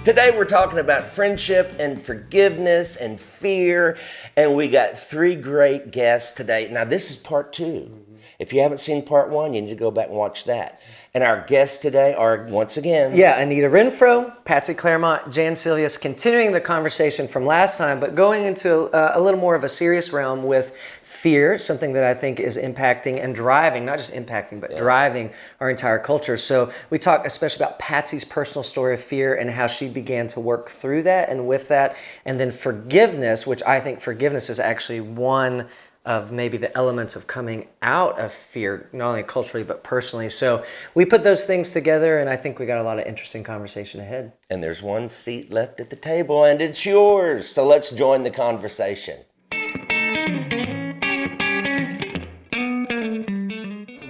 Today we're talking about friendship and forgiveness and fear, and we got 3 great guests today. Now this is part 2. If you haven't seen part 1, you need to go back and watch that. And our guests today are, once again... Yeah, Anita Renfroe, Patsy Clairmont, Jan Silvious, continuing the conversation from last time, but going into a little more of a serious realm with fear, something that I think is impacting and driving, not just impacting, but driving our entire culture. So we talk especially about Patsy's personal story of fear and how she began to work through that and with that. And then forgiveness, which I think forgiveness is actually one of maybe the elements of coming out of fear, not only culturally, but personally. So we put those things together, and I think we got a lot of interesting conversation ahead. And there's 1 seat left at the table, and it's yours. So let's join the conversation.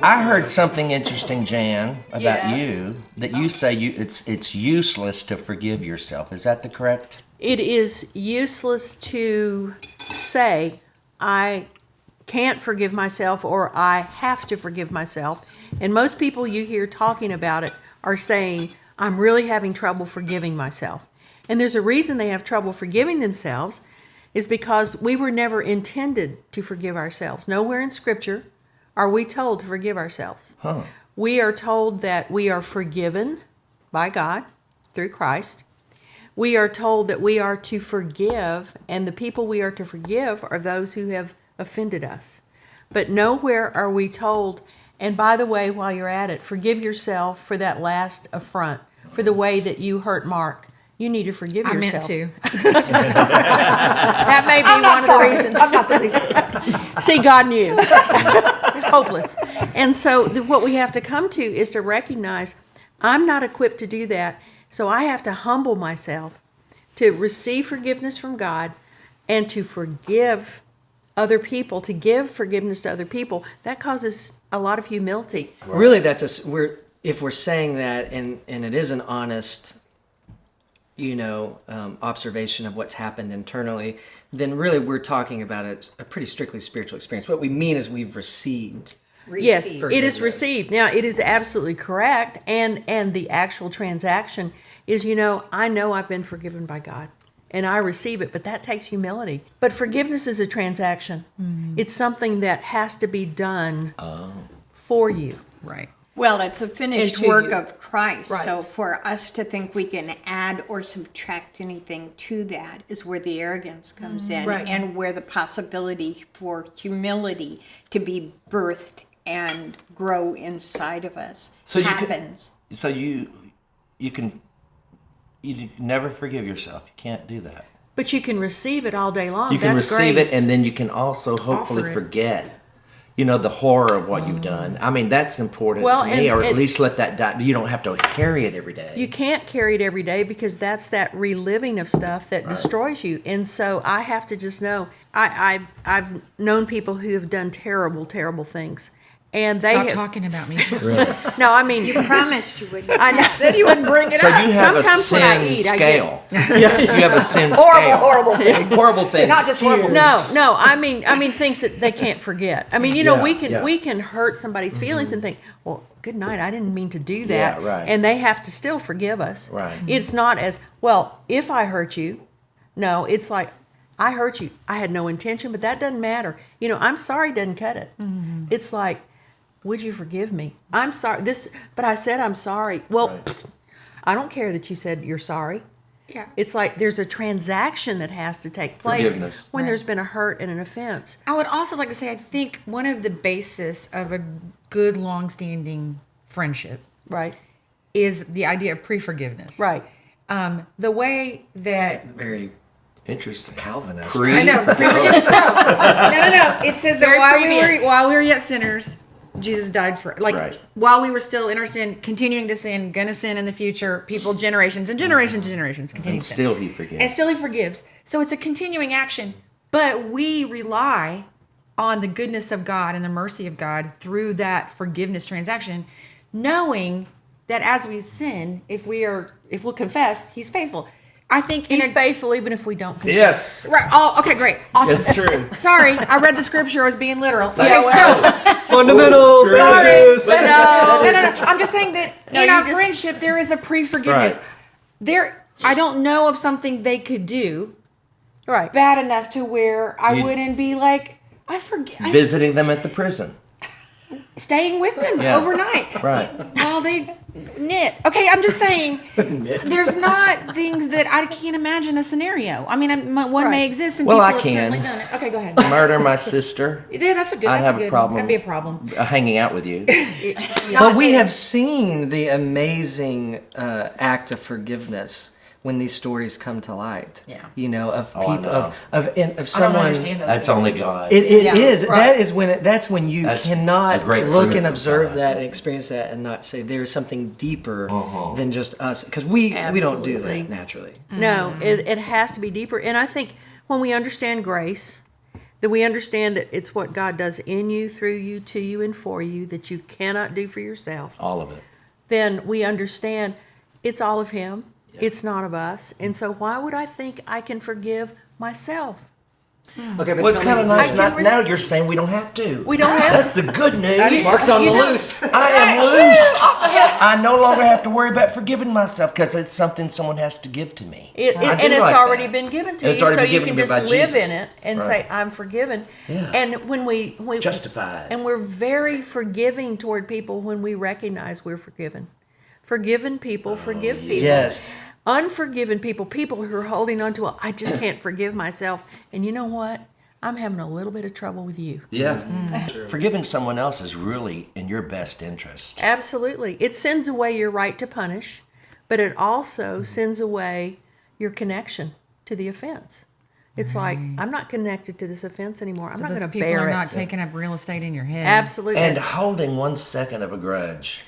I heard something interesting, Jan, about you, that you say it's useless to forgive yourself. Is that the correct? It is useless to say, I can't forgive myself or I have to forgive myself. And most people you hear talking about it are saying, I'm really having trouble forgiving myself. And there's a reason they have trouble forgiving themselves is because we were never intended to forgive ourselves. Nowhere in Scripture are we told to forgive ourselves. We are told that we are forgiven by God through Christ. We are told that we are to forgive, and the people we are to forgive are those who have offended us. But nowhere are we told, and by the way, while you're at it, forgive yourself for that last affront, for the way that you hurt Mark. You need to forgive yourself. I meant to. That may be one of the reasons. I'm not the reason. See, God knew. Hopeless. And so what we have to come to is to recognize I'm not equipped to do that. So I have to humble myself to receive forgiveness from God and to forgive other people, to give forgiveness to other people. That causes a lot of humility. Really, if we're saying that, and it is an honest, observation of what's happened internally, then really we're talking about a pretty strictly spiritual experience. What we mean is we've received. Yes, it is received. Now, it is absolutely correct, and the actual transaction is, I know I've been forgiven by God, and I receive it, but that takes humility. But forgiveness is a transaction. It's something that has to be done for you. Right. Well, it's a finished And to work you. of Christ. Right. So for us to think we can add or subtract anything to that is where the arrogance comes in, Right. and where the possibility for humility to be birthed and grow inside of us happens. You never forgive yourself. You can't do that. But you can receive it all day long. You can That's receive grace. it, and then you can also hopefully Offer it. forget, the horror of what you've done. I mean, that's important Well, to me, or at and- least let that die. You don't have to carry it every day. You can't carry it every day because that's that reliving of stuff that destroys you. And so I have to just know, I've known people who have done terrible, terrible things. And they Stop have, talking about me. no, I mean, You promised you wouldn't. I know. Said you wouldn't bring it So up. you have Sometimes a when I sin eat, I scale. You have a sin scale. Horrible thing. Horrible thing. Not just horrible. No, I mean things that they can't forget. I mean, Yeah, we can hurt somebody's feelings and think, well, good night, I didn't mean to do that. Yeah, right. And they have to still forgive us. Right. It's not as, well, if I hurt you, no, it's like, I hurt you. I had no intention, but that doesn't matter. I'm sorry doesn't cut it. It's like, would you forgive me? I'm sorry. But I said I'm sorry. Well, I don't care that you said you're sorry. Yeah. It's like there's a transaction that has to take place Forgiveness. when there's been a hurt and an offense. I would also like to say, I think one of the basis of a good, long-standing friendship Right. is the idea of pre-forgiveness. Right. The way that Very interesting. Calvinist. I know. pre-forgiveness. No. It says that Very prevenient. while we were yet sinners, Jesus died for Right. while we were still in our sin, continuing to sin, gonna sin in the future. People, generations and generations and generations continue And to sin. still he forgives. And still he forgives. So it's a continuing action. But we rely on the goodness of God and the mercy of God through that forgiveness transaction, knowing that as we sin, if we'll confess, he's faithful. I think He's faithful even if we don't confess. Yes. Right. Oh, okay, great. Awesome. That's true. Sorry, I read the scripture. I was being literal. Okay, Fundamental. Sorry. practice. No. I'm just saying that No, in you our just- friendship, there is a pre-forgiveness. Right. There, I don't know of something they could do Right. bad enough to where I You- wouldn't be like, I forget. Visiting them at the prison. Staying with them Yeah. overnight Right. while they knit. Okay, I'm just saying, there's not things that I can't imagine a scenario. I mean, one may Right. exist, and Well, people I have can. certainly done it. Okay, go ahead. Murder my sister. Yeah, that's a good. I'd That's have a good a problem. That'd be a problem. Hanging out with you. But we have seen the amazing act of forgiveness when these stories come to light. Yeah. You know, of Oh, I people, know. of someone. understand those That's only God. It Yeah, is. right. That is when that's when you That's cannot a great look proof and of observe God. that and experience that and not say there's something deeper than just us, because we don't do Absolutely. that naturally. No, it has to be deeper. And I think when we understand grace, that we understand that it's what God does in you, through you, to you, and for you that you cannot do for yourself, All of it. then we understand it's all of Him. It's not of us. And so why would I think I can forgive myself? Okay, but Well, it's tell kind me- of nice. I Not, can now you're saying we don't have to. We don't have That's the good news. Mark's on the You know- loose. I am loosed. I no longer have to worry about forgiving myself because it's something someone has to give to me. I do and it's like already that. been given to And it's you, already so been you given can to me just by live Jesus. in it and Right. say, "I'm forgiven." Yeah. And when we Justified. and we're very forgiving toward people when we recognize we're forgiven. Forgiven people forgive people. Yes. Unforgiven people who are holding on to, I just can't forgive myself. And you know what? I'm having a little bit of trouble with you. Yeah. Forgiving someone else is really in your best interest. Absolutely. It sends away your right to punish, but it also sends away your connection to the offense. It's like, I'm not connected to this offense anymore. I'm not Those going to people bear are it. not taking up real estate in your head. Absolutely. And holding 1 second of a grudge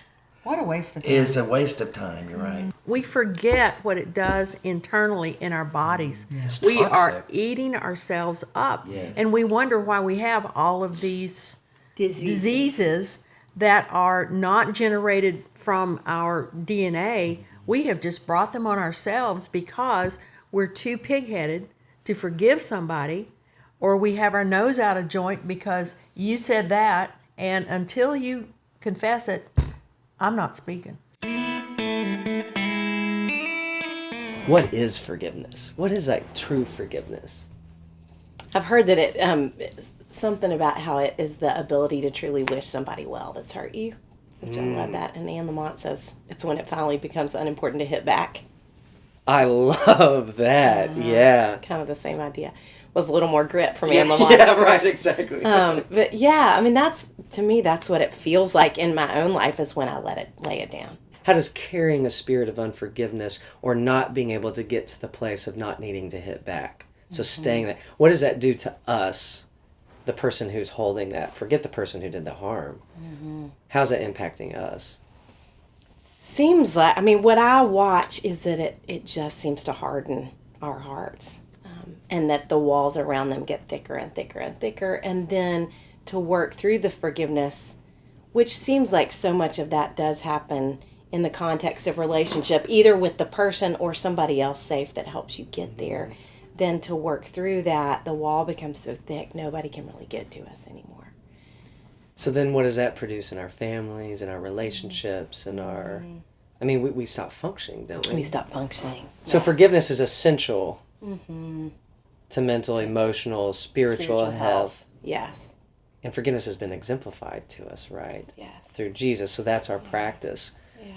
What a waste of time. is a waste of time. You're right. We forget what it does internally in our bodies. We are toxic. eating ourselves up. Yes. And we wonder why we have all of these diseases that are not generated from our DNA. We have just brought them on ourselves because we're too pig-headed to forgive somebody, or we have our nose out of joint because you said that, and until you confess it, I'm not speaking. What is forgiveness? What is like true forgiveness? I've heard that something about how it is the ability to truly wish somebody well that's hurt you, which I love that. And Anne Lamont says it's when it finally becomes unimportant to hit back. I love that. Yeah. Kind of the same idea with a little more grit from Anne Lamont. Yeah, right, exactly. But yeah, I mean, to me, that's what it feels like in my own life is when I lay it down. How does carrying a spirit of unforgiveness or not being able to get to the place of not needing to hit back, so staying there, what does that do to us, the person who's holding that? Forget the person who did the harm. How's that impacting us? Seems like, I mean, what I watch is that it just seems to harden our hearts, and that the walls around them get thicker and thicker and thicker, and then to work through the forgiveness, which seems like so much of that does happen in the context of relationship, either with the person or somebody else safe that helps you get there. Then to work through that, the wall becomes so thick, nobody can really get to us anymore. So then what does that produce in our families, in our relationships, in our... I mean, we stop functioning, don't we? We stop functioning. So Yes. forgiveness is essential to mental, emotional, spiritual health. Yes. And forgiveness has been exemplified to us, right? Yes. Through Jesus. So that's our practice. Yeah.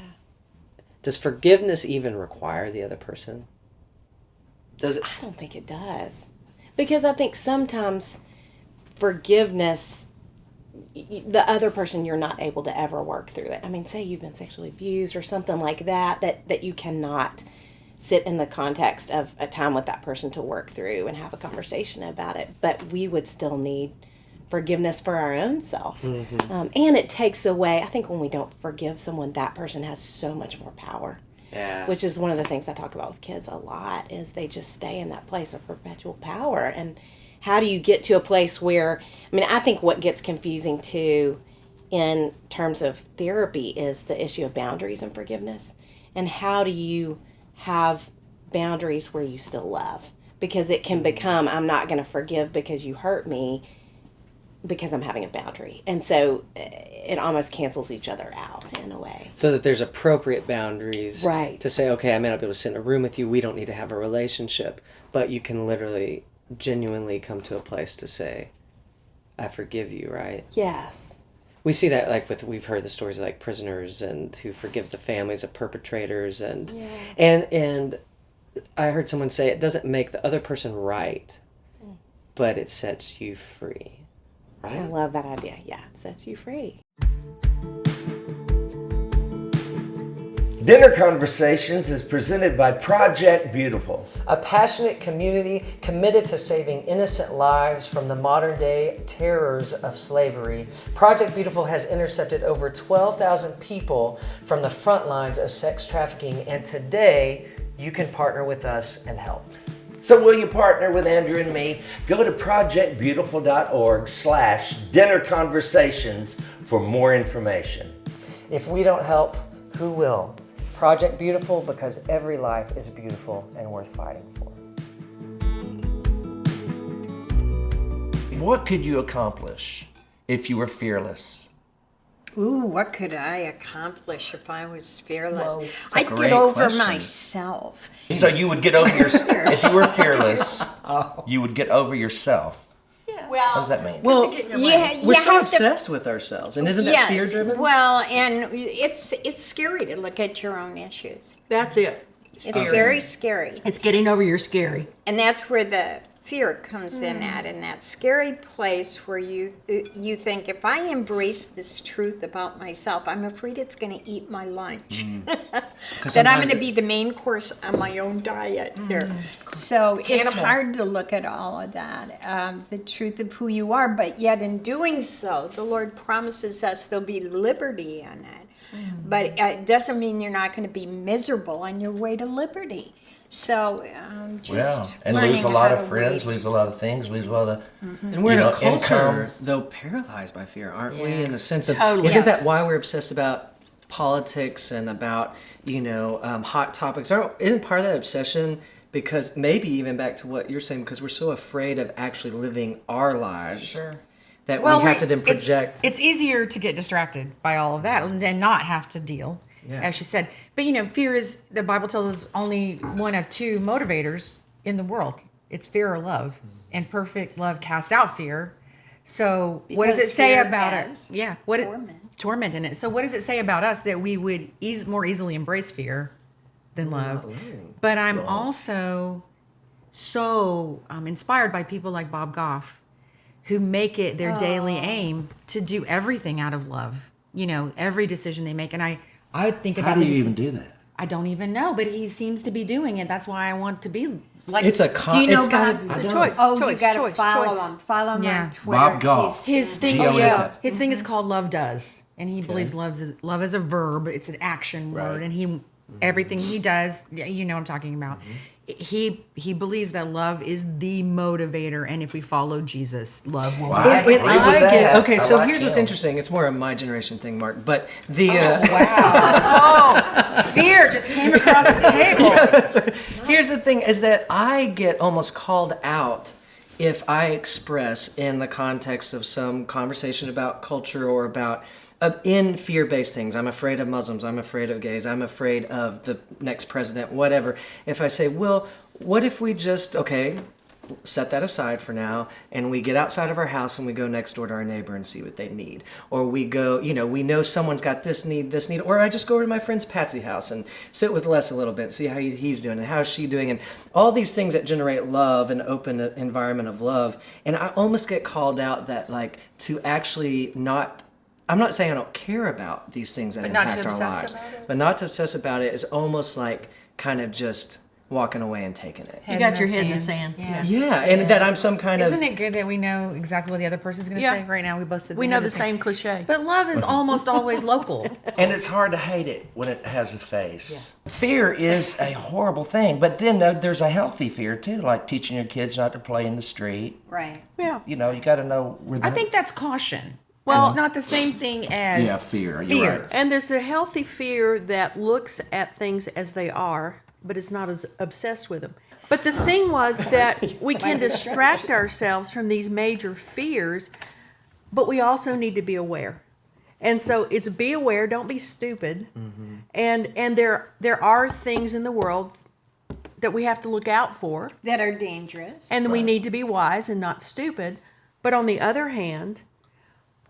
Does forgiveness even require the other person? Does it? I don't think it does. Because I think sometimes forgiveness, the other person, you're not able to ever work through it. I mean, say you've been sexually abused or something like that you cannot sit in the context of a time with that person to work through and have a conversation about it. But we would still need forgiveness for our own self. And it takes away, I think when we don't forgive someone, that person has so much more power. Yeah. Which is one of the things I talk about with kids a lot, is they just stay in that place of perpetual power. And how do you get to a place where, I mean, I think what gets confusing too in terms of therapy is the issue of boundaries and forgiveness. And how do you have boundaries where you still love? Because it can become, I'm not going to forgive because you hurt me. because I'm having a boundary. And so it almost cancels each other out in a way. So that there's appropriate boundaries. Right. To say, okay, I may not be able to sit in a room with you. We don't need to have a relationship. But you can literally, genuinely come to a place to say, I forgive you, right? Yes. We see that we've heard the stories of like prisoners and who forgive the families of perpetrators and I heard someone say it doesn't make the other person right, but it sets you free. Right? I love that idea. Yeah, it sets you free. Dinner Conversations is presented by Project Beautiful. A passionate community committed to saving innocent lives from the modern day terrors of slavery. Project Beautiful has intercepted over 12,000 people from the front lines of sex trafficking, and today you can partner with us and help. So will you partner with Andrew and me? Go to projectbeautiful.org/dinner conversations for more information. If we don't help, who will? Project Beautiful, because every life is beautiful and worth fighting for. What could you accomplish if you were fearless? Ooh, what could I accomplish if I was fearless? Well, I'd get over myself. So you would get over if you were fearless, you would get over yourself. Well, What does that mean? Well, yeah, we're you so have obsessed with ourselves, and isn't that yes, fear-driven? well, and it's scary to look at your own issues. That's it. It's very scary. It's getting over your scary. And that's where the fear comes in that scary place where you think, if I embrace this truth about myself, I'm afraid it's going to eat my lunch. Then I'm going to be the main course on my own diet here. So it's hard to look at all of that, the truth of who you are, but yet in doing so, the Lord promises us there'll be liberty in it. But it doesn't mean you're not going to be miserable on your way to liberty. So just and learning lose a lot how of to friends, wait. lose a lot of things, lose a lot of And we're in a culture, income. though, paralyzed by fear, aren't we? In the sense of, Totally. isn't Yes. that why we're obsessed about politics and about, hot topics? Isn't part of that obsession because maybe even back to what you're saying, because we're so afraid of actually living our lives that we have to then project. It's easier to get distracted by all of that and then not have to deal, as she said. But fear is, the Bible tells us, only one of two motivators in the world. It's fear or love, and perfect love casts out fear. So what does it Because say fear about has it? Yeah, torment in it. So what does it say about us that we would more easily embrace fear than love? But I'm also so inspired by people like Bob Goff, who make it their daily aim to do everything out of love. Every decision they make, and I think about. How do you even do that? I don't even know, but he seems to be doing it. That's why I want to be like. It's a Do you know it's gotta, Bob? It's a choice. Oh, choice, you got to choice, follow choice. him. Follow him Yeah. on Twitter. Bob Goff. His thing, G-O-F. his thing is called Love Does, and he believes love is a verb. It's an action word, and everything he does, you know what I'm talking about. He believes that love is the motivator, and if we follow Jesus, love will. Wow. be I agree with that. Okay, I so like here's what's him. interesting. It's more a my generation thing, Mark. But the Fear just came across the table. here's the thing: is that I get almost called out if I express in the context of some conversation about culture or about in fear-based things. I'm afraid of Muslims. I'm afraid of gays. I'm afraid of the next president, whatever. If I say, well, what if we just, set that aside for now, and we get outside of our house and we go next door to our neighbor and see what they need. Or we go, we know someone's got this need, or I just go over to my friend's Patsy house and sit with Les a little bit, see how he's doing and how's she doing, and all these things that generate love and open environment of love. And I almost get called out that to actually not, I'm not saying I don't care about these things that impact our lives, but not to obsess about it is almost like kind of just walking away and taking it. You got your head in the sand. Yeah, and that I'm some kind of... Isn't it good that we know exactly what the other person's going to say? Right now, we both said We know the same cliche. But love is almost always local. And it's hard to hate it when it has a face. Fear is a horrible thing, but then there's a healthy fear too, like teaching your kids not to play in the street. Right. Yeah. You got to know where I think that's caution. Well- It's not the same thing as fear. You're right. And there's a healthy fear that looks at things as they are, but is not as obsessed with them. But the thing was that we can distract ourselves from these major fears but we also need to be aware. And so it's be aware, don't be stupid. And there are things in the world that we have to look out for, That are dangerous. and we need to be wise and not stupid. But on the other hand,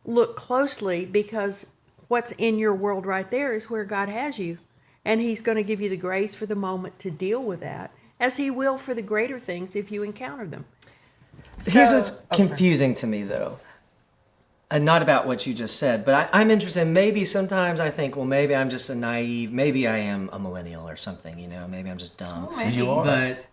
look closely, because what's in your world right there is where God has you. And he's going to give you the grace for the moment to deal with that, as he will for the greater things if you encounter them. Here's what's confusing to me, though. And not about what you just said, but I'm interested. Maybe sometimes I think, well, maybe I'm just a naive, maybe I am a millennial or something, maybe I'm just dumb. You are. But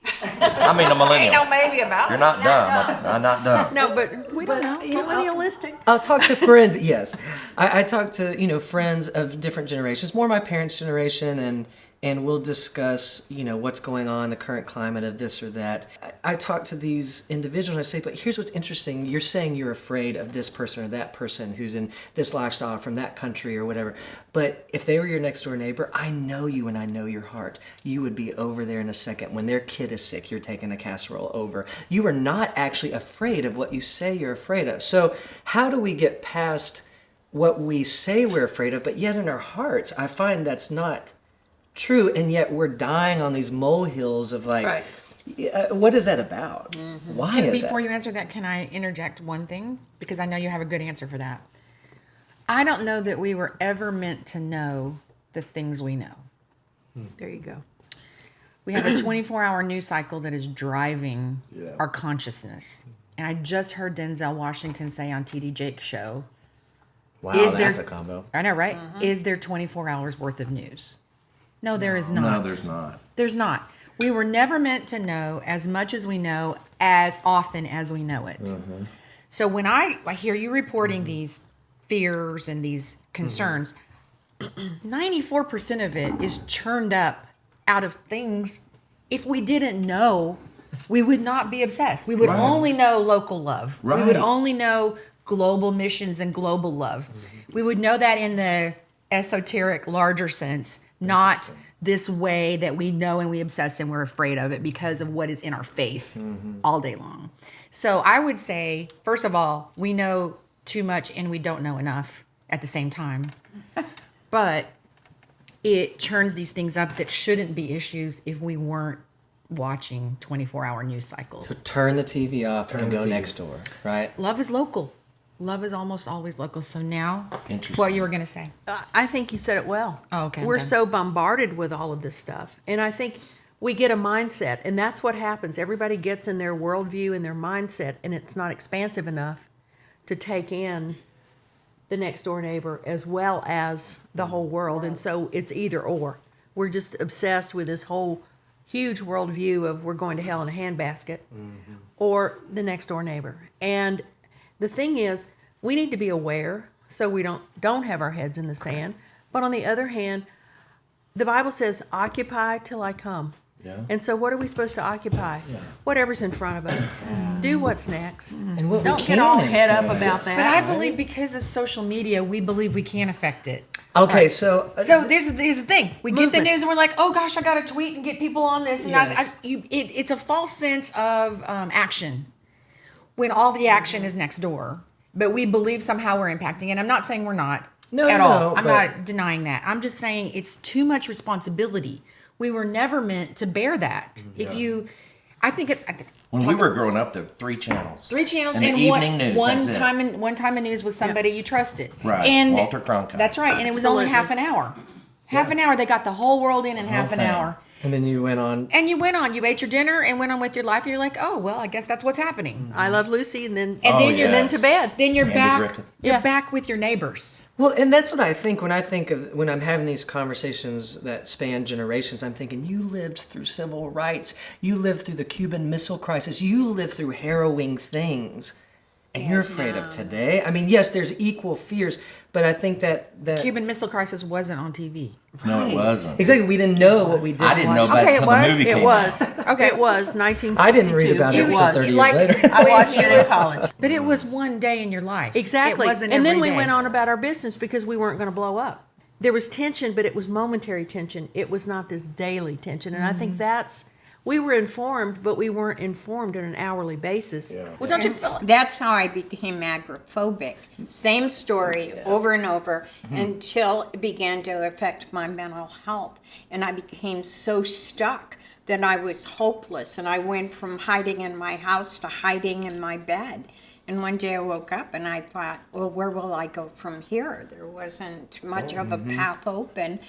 I mean, a millennial. No, maybe about You're not dumb. I'm not dumb. No, but we don't know. Millennialistic. I'll talk to friends. Yes, I talk to friends of different generations, more my parents' generation, and we'll discuss what's going on, the current climate of this or that. I talk to these individuals and I say, but here's what's interesting. You're saying you're afraid of this person or that person who's in this lifestyle from that country or whatever. But if they were your next door neighbor, I know you and I know your heart. You would be over there in a second. When their kid is sick, you're taking a casserole over. You are not actually afraid of what you say you're afraid of. So how do we get past what we say we're afraid of, but yet in our hearts, I find that's not true, and yet we're dying on these molehills of Right. what is that about? Why is Before that? you answer that, can I interject one thing? Because I know you have a good answer for that. I don't know that we were ever meant to know the things we know. There you go. We have a 24-hour news cycle that is driving our consciousness. And I just heard Denzel Washington say on TD Jake's show, Wow, Is that's there- a combo. I know, right? Is there 24 hours worth of news? No, there is not. No, there's not. There's not. We were never meant to know as much as we know as often as we know it. So when I hear you reporting these fears and these concerns, 94% of it is churned up out of things. If we didn't know, we would not be obsessed. We would only know local love. We would Right. only know global missions and global love. We would know that in the esoteric, larger sense, not this way that we know and we obsess and we're afraid of it because of what is in our face all day long. So I would say, first of all, we know too much and we don't know enough at the same time. But it churns these things up that shouldn't be issues if we weren't watching 24-hour news cycles. So turn the TV off and go next door, right? Love is local. Love is almost always local. So now, Interesting. what you were going to say? I think you said it well. Oh, okay, I'm We're done. so bombarded with all of this stuff. And I think we get a mindset, and that's what happens. Everybody gets in their worldview and their mindset, and it's not expansive enough to take in the next door neighbor as well as the whole world. And so it's either or. We're just obsessed with this whole huge worldview of we're going to hell in a handbasket or the next door neighbor. And the thing is, we need to be aware so we don't have our heads in the sand. But on the other hand, the Bible says, occupy till I come. Yeah. And so what are we supposed to occupy? Whatever's in front of us. Do what's next. And what we Don't can get all head up influence. about that. But I believe because of social media, we believe we can affect it. Okay, so So there's the thing. We get the Movement. news and we're like, oh gosh, I got to tweet and get people on this. And Yes. it's a false sense of action when all the action is next door. But we believe somehow we're impacting it. I'm not saying we're not No, at no, all. no, I'm but- not denying that. I'm just saying it's too much responsibility. We were never meant to bear that. If you, I think it. When we were growing up, there were 3 channels. 3 channels and and the evening news. one that's it. time in news with somebody you trusted. Right, And Walter Cronkite. That's right. And it was only half an hour. Half an hour. They got the whole world in half an thing. hour. and then you went on. And you went on. You ate your dinner and went on with your life. And you're like, oh well, I guess that's what's happening. I Love Lucy, and then And then you're- then to bed. Then you're Andy back. Griffith. You're back with your neighbors. Well, and that's what I think when I'm having these conversations that span generations. I'm thinking, you lived through civil rights, you lived through the Cuban Missile Crisis, you lived through harrowing things, and you're afraid of today. I mean, yes, there's equal fears, but I think that Cuban Missile Crisis wasn't on TV. No, it wasn't. exactly, we didn't know what we did. I didn't know about Okay, it it until the was. movie It came was. out. Okay. It was 1962. I didn't read about it It until was. 30 years Like- later. I watched it in college. But it was one day in your life. Exactly. It wasn't And then every we day. went on about our business because we weren't going to blow up. There was tension, but it was momentary tension. It was not this daily tension. And I think that's We were informed, but we weren't informed on an hourly basis. Well, don't you feel That's how I became agoraphobic. Same story over and over until it began to affect my mental health. And I became so stuck that I was hopeless. And I went from hiding in my house to hiding in my bed. And one day I woke up and I thought, well, where will I go from here? There wasn't much of a path open.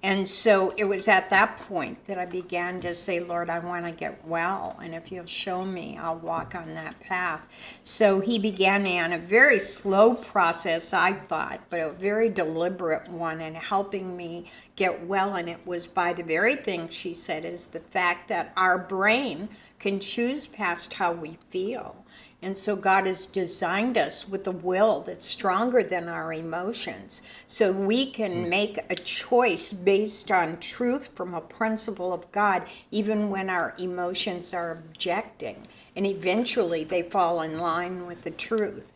And so it was at that point that I began to say, Lord, I want to get well. And if you'll show me, I'll walk on that path. So he began me on a very slow process, I thought, but a very deliberate one in helping me get well. And it was by the very thing she said is the fact that our brain can choose past how we feel. And so God has designed us with a will that's stronger than our emotions. So we can make a choice based on truth from a principle of God, even when our emotions are objecting. And eventually they fall in line with the truth.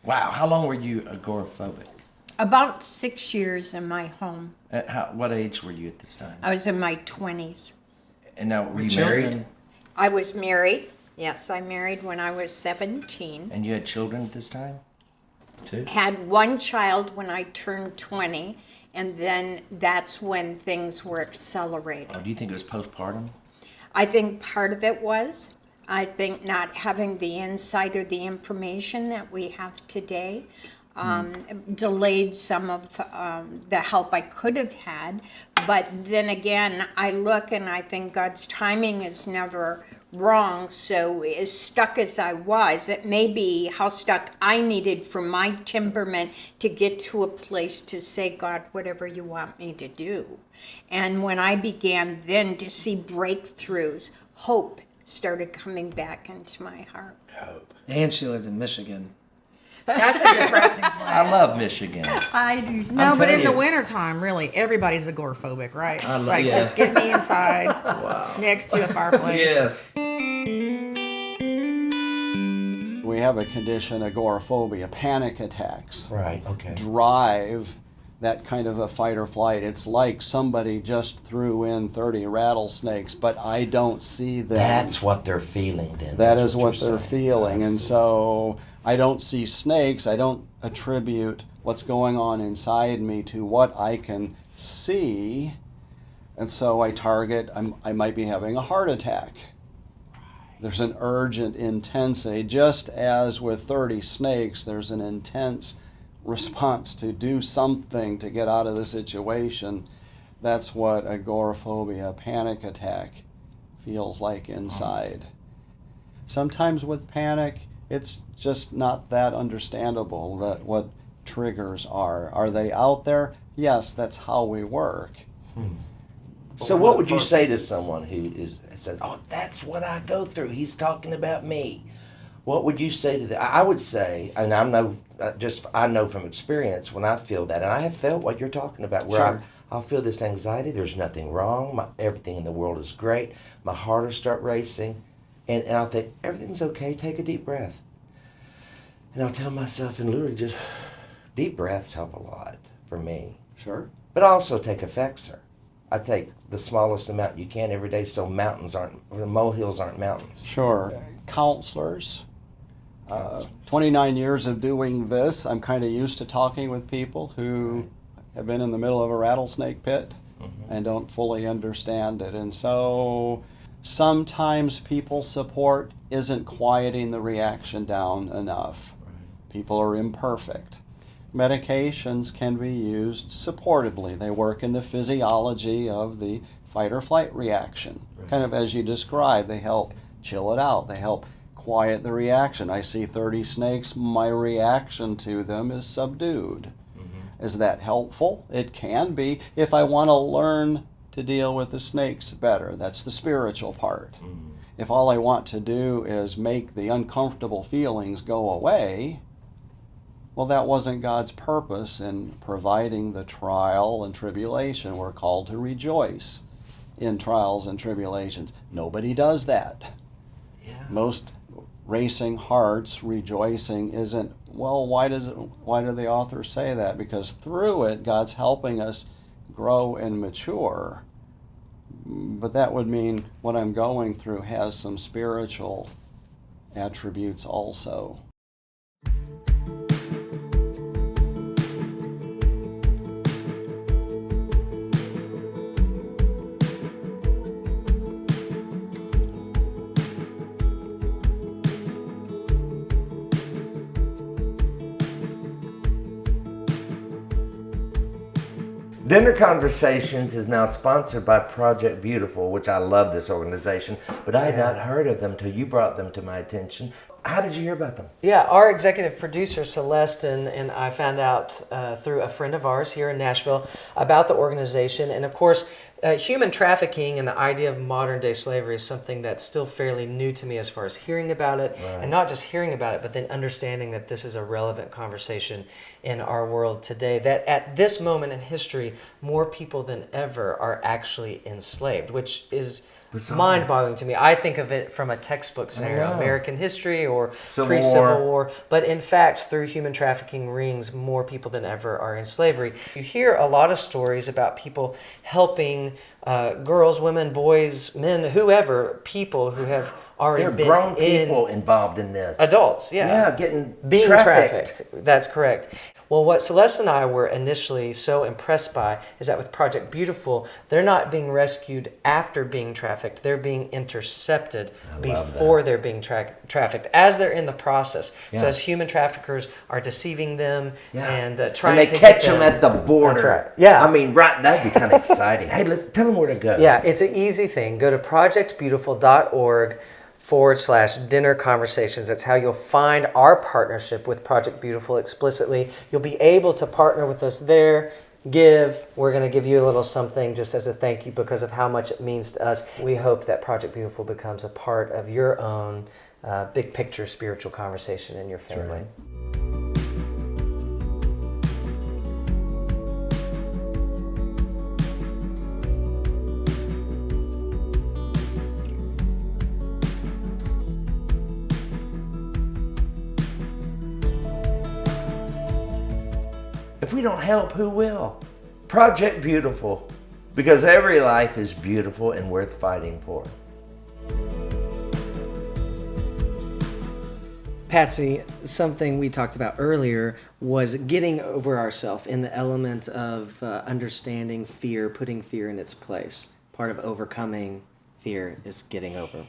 Wow. How long were you agoraphobic? About 6 years in my home. At what age were you at this time? I was in my 20s. And now, were you children? married? I was married. Yes, I married when I was 17. And you had children at this time, too? Had one child when I turned 20, and then that's when things were accelerated. Oh, do you think it was postpartum? I think part of it was. I think not having the insight or the information that we have today delayed some of the help I could have had. But then again, I look and I think God's timing is never wrong. So as stuck as I was, it may be how stuck I needed for my temperament to get to a place to say, God, whatever you want me to do. And when I began then to see breakthroughs, hope started coming back into my heart. And she lived in Michigan. that's a depressing place. I love Michigan. I do. No, but in the telling you. wintertime, really, everybody's agoraphobic, right? I love- like, yeah. just get me inside next to a fireplace. Yes. We have a condition, agoraphobia, panic attacks. Right. Okay. Drive that kind of a fight or flight. It's like somebody just threw in 30 rattlesnakes, but I don't see them. That's what they're feeling then. That That's is what you're they're saying. feeling. I And see. so I don't see snakes. I don't attribute what's going on inside me to what I can see. And so I target, I might be having a heart attack. There's an urgent intensity. Just as with 30 snakes, there's an intense response to do something to get out of the situation. That's what agoraphobia, a panic attack, feels like inside. Sometimes with panic, it's just not that understandable that what triggers are. Are they out there? Yes, that's how we work. So what would you say to someone who says, "Oh, that's what I go through. He's talking about me." What would you say to them? I would say, and I know from experience when I feel that, and I have felt what you're talking about, where Sure. I'll feel this anxiety. There's nothing wrong. Everything in the world is great. My heart will start racing, and I'll think everything's okay. Take a deep breath, and I'll tell myself, and literally just deep breaths help a lot for me. Sure. But I also take Effexor. I take the smallest amount you can every day, so molehills aren't mountains. Sure. Counselors. 29 years of doing this, I'm kind of used to talking with people who have been in the middle of a rattlesnake pit and don't fully understand it. And so sometimes people's support isn't quieting the reaction down enough. People are imperfect. Medications can be used supportively. They work in the physiology of the fight or flight reaction. Kind of as you described, they help chill it out. They help quiet the reaction. I see 30 snakes, my reaction to them is subdued. Is that helpful? It can be if I want to learn to deal with the snakes better. That's the spiritual part. If all I want to do is make the uncomfortable feelings go away, well, that wasn't God's purpose in providing the trial and tribulation. We're called to rejoice in trials and tribulations. Nobody does that. Yeah. Most racing hearts rejoicing isn't, well, why do the authors say that? Because through it, God's helping us grow and mature. but that would mean what I'm going through has some spiritual attributes also. Dinner Conversations is now sponsored by Project Beautiful, which I love this organization, but I had not heard of them till you brought them to my attention. How did you hear about them? Yeah, our executive producer, Celeste, and I found out through a friend of ours here in Nashville about the organization. And of course, human trafficking and the idea of modern day slavery is something that's still fairly new to me as far as hearing about it. Right. And not just hearing about it, but then understanding that this is a relevant conversation in our world today. That at this moment in history, more people than ever are actually enslaved, which is mind-boggling to me. I think of it from a textbook scenario, American history or pre-Civil War. But in fact, through human trafficking rings, more people than ever are in slavery. You hear a lot of stories about people helping girls, women, boys, men, whoever, people who have already been grown people involved in this. Adults, yeah. Yeah, being trafficked. That's correct. Well, what Celeste and I were initially so impressed by is that with Project Beautiful, they're not being rescued after being trafficked. They're being intercepted before they're being trafficked, as they're in the process. Yeah. So as human traffickers are deceiving them and trying to catch them at the border. That's right. Yeah. I mean, that'd be kind of exciting. Hey, let's tell them where to go. Yeah, it's an easy thing. Go to projectbeautiful.org/dinner conversations. That's how you'll find our partnership with Project Beautiful explicitly. You'll be able to partner with us there, give. We're going to give you a little something just as a thank you because of how much it means to us. We hope that Project Beautiful becomes a part of your own big picture spiritual conversation in your family. Right. If we don't help, who will? Project Beautiful, because every life is beautiful and worth fighting for. Patsy, something we talked about earlier was getting over ourselves in the element of understanding fear, putting fear in its place. Part of overcoming fear is getting over.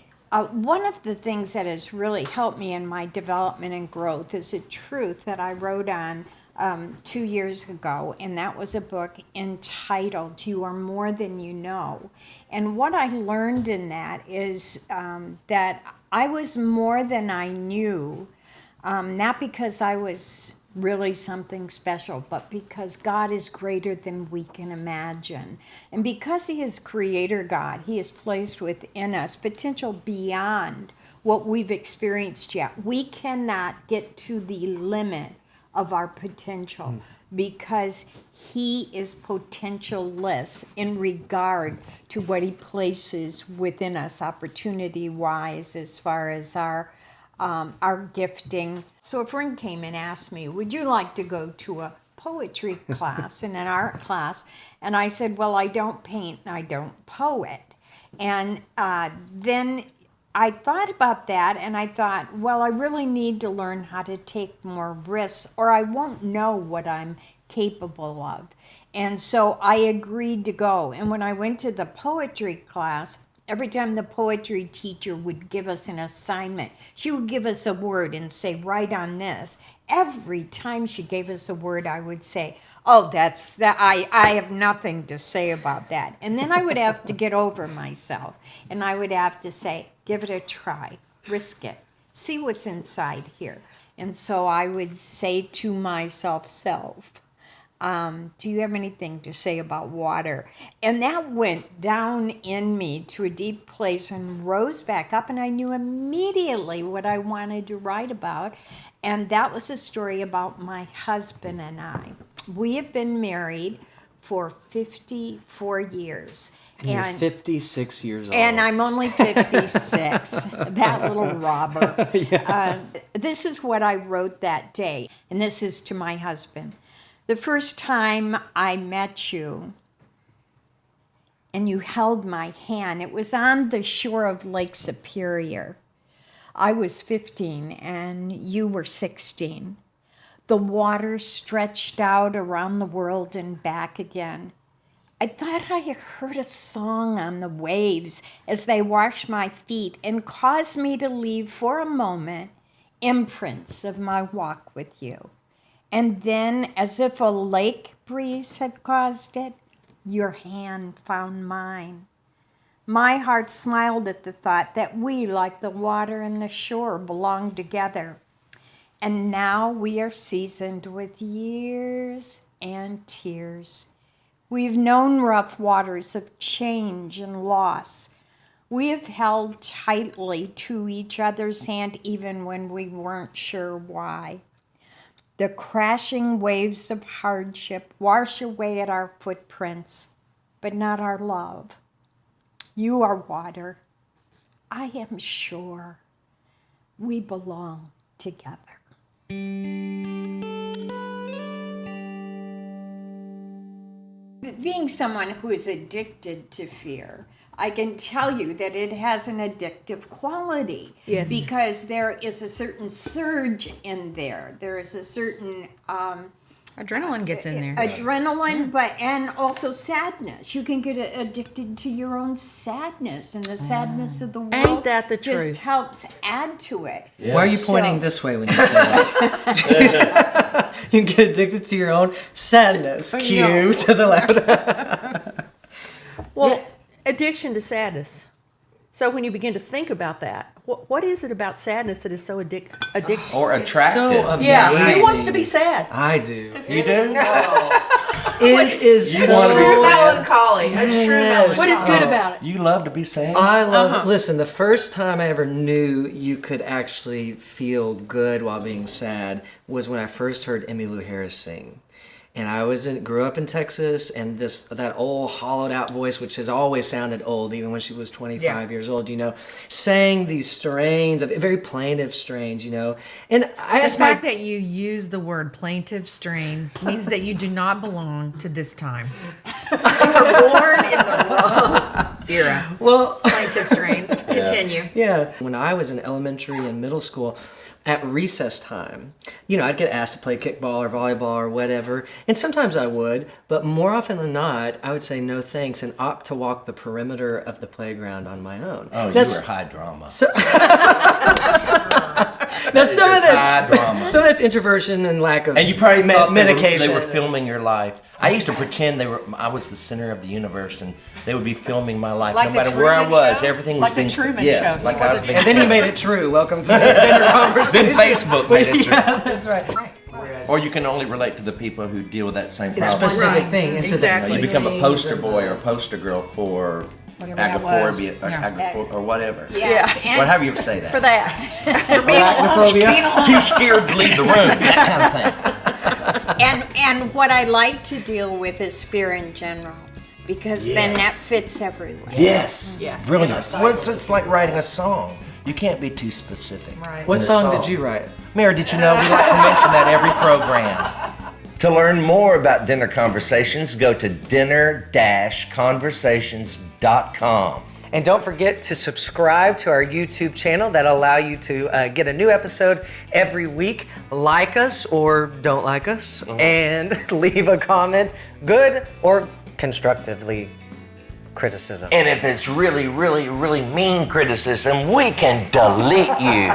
One of the things that has really helped me in my development and growth is a truth that I wrote on 2 years ago, and that was a book entitled You Are More Than You Know. And what I learned in that is that I was more than I knew, not because I was really something special, but because God is greater than we can imagine. And because He is Creator God, He has placed within us potential beyond what we've experienced yet. We cannot get to the limit of our potential because He is potentialless in regard to what He places within us opportunity-wise as far as our gifting. So a friend came and asked me, would you like to go to a poetry class and an art class? And I said, well, I don't paint and I don't poet. And then I thought about that and I thought, well, I really need to learn how to take more risks or I won't know what I'm capable of. And so I agreed to go. And when I went to the poetry class, every time the poetry teacher would give us an assignment, she would give us a word and say, write on this. Every time she gave us a word, I would say, oh, that's that. I have nothing to say about that. And then I would have to get over myself. And I would have to say, give it a try, risk it, see what's inside here. And so I would say to myself, do you have anything to say about water? And that went down in me to a deep place and rose back up, and I knew immediately what I wanted to write about. And that was a story about my husband and I. We have been married for 54 years. And you're 56 years old. And I'm only 56. That little robber. Yeah. This is what I wrote that day. And this is to my husband. The first time I met you, and you held my hand. It was on the shore of Lake Superior. I was 15 and you were 16. The water stretched out around the world and back again. I thought I heard a song on the waves as they washed my feet and caused me to leave for a moment imprints of my walk with you. And then, as if a lake breeze had caused it, your hand found mine. My heart smiled at the thought that we, like the water and the shore, belonged together. And now we are seasoned with years and tears. We've known rough waters of change and loss. We have held tightly to each other's hand even when we weren't sure why. The crashing waves of hardship wash away at our footprints, but not our love. You are water. I am sure we belong together. Being someone who is addicted to fear, I can tell you that it has an addictive quality. Yes. Because there is a certain surge in there. There is a certain Adrenaline gets in there. adrenaline, but and also sadness. You can get addicted to your own sadness, and the sadness of the world. Ain't that the just truth? helps add to it. Why are you pointing So- this way when you say that? You get addicted to your own sadness. Cue to the left. Well, addiction to sadness. So when you begin to think about that, what is it about sadness that is so addictive? Or attractive. So Yeah, amazing. who wants to be sad? I do. You do? It is You so wanna be sad? Melancholy. A true Yes. What is good about it? You love to be sad? I love it. Listen, the first time I ever knew you could actually feel good while being sad was when I first heard Emmylou Harris sing. And I grew up in Texas, and that old hollowed out voice, which has always sounded old, even when she was 25 years old, sang these strains, very plaintive strains, And The fact that you use the word plaintive strains means that you do not belong to this time. You were born in the wrong era. well, Plaintive strains. Continue. yeah. When I was in elementary and middle school, at recess time, I'd get asked to play kickball or volleyball or whatever, and sometimes I would, but more often than not, I would say no thanks and opt to walk the perimeter of the playground on my own. Oh, you That's- were high drama. Now some of High drama. that's introversion and lack of And you probably thought medication. they were filming your life. I used to pretend I was the center of the universe, and they would be filming my life. Like no the matter where I Truman was, Show? everything was Like the being Truman yes, Show. like You I were was the- being And then he made it true. Welcome to the dinner conversation. Then Facebook made it true. That's right. Or you can only relate to the people who deal with that same It's problem. specific Right. thing. It's Exactly. You become a poster boy or a poster girl for that was. agoraphobia Yeah. or whatever. Yes, and Whatever you say that. For that. Too scared to leave the room. That kind of thing. and what I like to deal with is fear in general, because then that Yes. fits everywhere. Yes. Yeah. Brilliant. Well, it's like writing a song. You can't be too specific. Right. What in the song did you write? Mary, did you know we like to mention that every program? To learn more about Dinner Conversations, go to dinner-conversations.com. And don't forget to subscribe to our YouTube channel. That'll allow you to get a new episode every week. Like us or don't like us, and leave a comment, good or constructively criticism. And if it's really, really, really mean criticism, we can delete you.